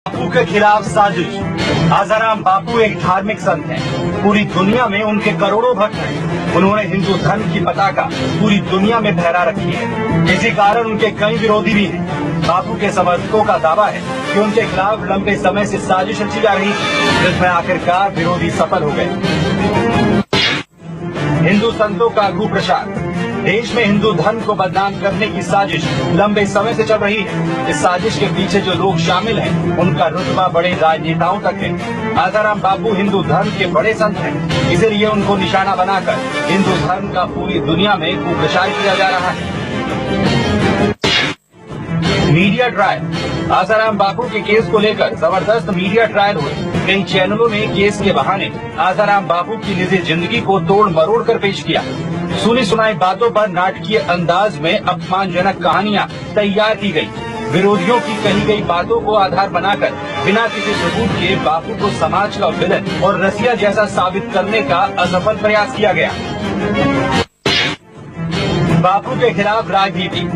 बापू के खिलाफ साजिश। आसाराम बापू एक धार्मिक संत हैं। पूरी दुनिया में उनके करोड़ों भक्त हैं। उन्होंने हिंदू धर्म की पताका पूरी दुनिया में फहरा रखी है। इसी कारण उनके कई विरोधी भी हैं। बापू के समर्थकों का दावा है कि उनके खिलाफ लंबे समय से साजिश रची जा रही थी, जिसमें आखिरकार विरोधी सफल हो गए। हिंदू संतों का कुप्रचार। देश में हिंदू धर्म को बदनाम करने की साजिश लंबे समय से चल रही है। इस साजिश के पीछे जो लोग शामिल हैं, उनका रुतबा बड़े राजनेताओं तक है। आसाराम बापू हिंदू धर्म के बड़े संत हैं, इसीलिए उनको निशाना बनाकर हिंदू धर्म का पूरी दुनिया में कुप्रचार किया जा रहा है। Media trial. आसाराम बापू के केस को लेकर जबरदस्त मीडिया ट्रायल हुए। कई चैनलों ने केस के बहाने आसाराम बापू की निजी जिंदगी को तोड़ मरोड़ कर पेश किया। सुनी सुनाई बातों पर नाटकीय अंदाज में अपमानजनक कहानियां तैयार की गई। विरोधियों की कही गई बातों को आधार बनाकर बिना किसी सबूत के बापू को समाज का विलन और रसिया जैसा साबित करने का असफल प्रयास किया गया। बापू के खिलाफ राजनीति।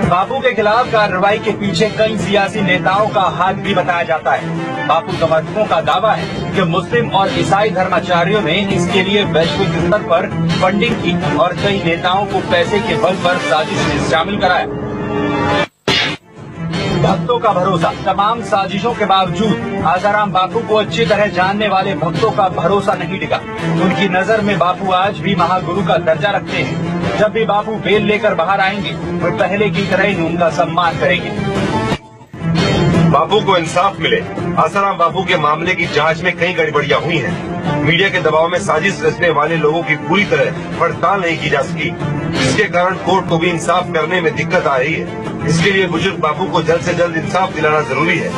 बापू के खिलाफ कार्रवाई के पीछे कई सियासी नेताओं का हाथ भी बताया जाता है। बापू समर्थकों का दावा है कि मुस्लिम और ईसाई धर्माचार्यों ने इसके लिए वैश्विक स्तर पर फंडिंग की और कई नेताओं को पैसे के बल पर साजिश में शामिल कराया। भक्तों का भरोसा। तमाम साजिशों के बावजूद आसाराम बापू को अच्छी तरह जानने वाले भक्तों का भरोसा नहीं टिका। उनकी नजर में बापू आज भी महागुरु का दर्जा रखते हैं। जब भी बापू बेल लेकर बाहर आएंगे, वो पहले की तरह ही उनका सम्मान करेंगे। बापू को इंसाफ मिले। आसाराम बापू के मामले की जांच में कई गड़बड़ियां हुई हैं। मीडिया के दबाव में साजिश रचने वाले लोगों की पूरी तरह पड़ताल नहीं की जा सकी, जिसके कारण कोर्ट को भी इंसाफ करने में दिक्कत आ रही है। इसके लिए बुजुर्ग बापू को जल्द से जल्द इंसाफ दिलाना जरूरी है।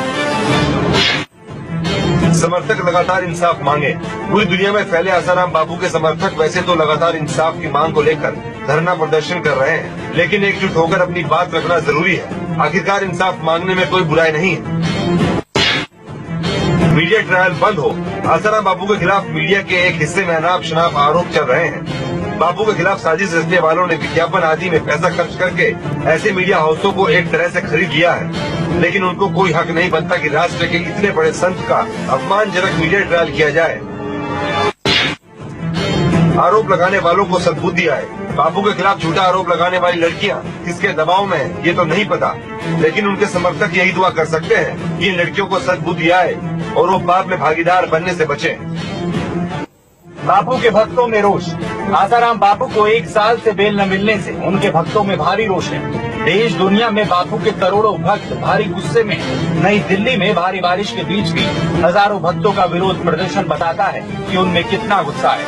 समर्थक लगातार इंसाफ मांगे। पूरी दुनिया में फैले आसाराम बापू के समर्थक वैसे तो लगातार इंसाफ की मांग को लेकर धरना प्रदर्शन कर रहे हैं, लेकिन एकजुट होकर अपनी बात रखना जरूरी है। आखिरकार इंसाफ मांगने में कोई बुराई नहीं है। मीडिया ट्रायल बंद हो। आसाराम बापू के खिलाफ मीडिया के एक हिस्से में अनाप शनाप आरोप चल रहे हैं। बापू के खिलाफ साजिश रचने वालों ने विज्ञापन आदि में पैसा खर्च करके ऐसे मीडिया हाउसों को एक तरह से खरीद लिया है, लेकिन उनको कोई हक नहीं बनता कि राष्ट्र के इतने बड़े संत का अपमानजनक मीडिया ट्रायल किया जाए। आरोप लगाने वालों को सद्बुद्धि आए। बापू के खिलाफ झूठा आरोप लगाने वाली लड़कियां किसके दबाव में है, ये तो नहीं पता, लेकिन उनके समर्थक यही दुआ कर सकते हैं कि इन लड़कियों को सद्बुद्धि आए और वो पाप में भागीदार बनने से बचें। बापू के भक्तों में रोष। आसाराम बापू को 1 साल से बेल न मिलने से उनके भक्तों में भारी रोष है। देश दुनिया में बापू के करोड़ों भक्त भारी गुस्से में। नई दिल्ली में भारी बारिश के बीच भी हजारों भक्तों का विरोध प्रदर्शन बताता है कि उनमें कितना गुस्सा है।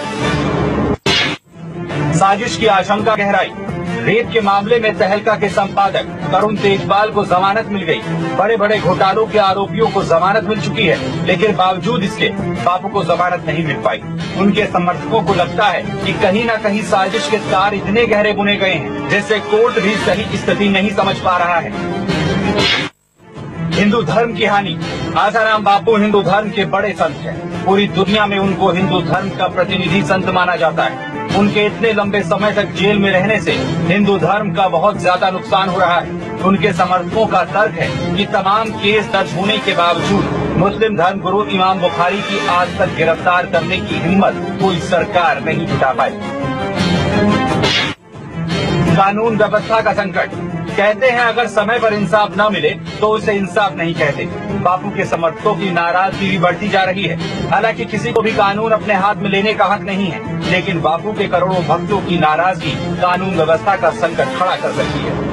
साजिश की आशंका गहराई। रेप के मामले में तहलका के संपादक तरुण तेजपाल को जमानत मिल गई। बड़े बड़े घोटालों के आरोपियों को जमानत मिल चुकी है, लेकिन बावजूद इसके बापू को जमानत नहीं मिल पाई। उनके समर्थकों को लगता है कि कहीं न कहीं साजिश के तार इतने गहरे बुने गए हैं, जिससे कोर्ट भी सही स्थिति नहीं समझ पा रहा है। हिंदू धर्म की हानि। आसाराम बापू हिंदू धर्म के बड़े संत हैं। पूरी दुनिया में उनको हिंदू धर्म का प्रतिनिधि संत माना जाता है। उनके इतने लंबे समय तक जेल में रहने से हिंदू धर्म का बहुत ज्यादा नुकसान हो रहा है। उनके समर्थकों का तर्क है कि तमाम केस दर्ज होने के बावजूद मुस्लिम धर्म गुरु इमाम बुखारी की आज तक गिरफ्तार करने की हिम्मत कोई सरकार नहीं जुटा पाई। कानून व्यवस्था का संकट। कहते हैं अगर समय पर इंसाफ न मिले तो उसे इंसाफ नहीं कहते। बापू के समर्थकों की नाराजगी भी बढ़ती जा रही है। हालांकि किसी को भी कानून अपने हाथ में लेने का हक नहीं है, लेकिन बापू के करोड़ों भक्तों की नाराजगी कानून व्यवस्था का संकट खड़ा कर सकती है।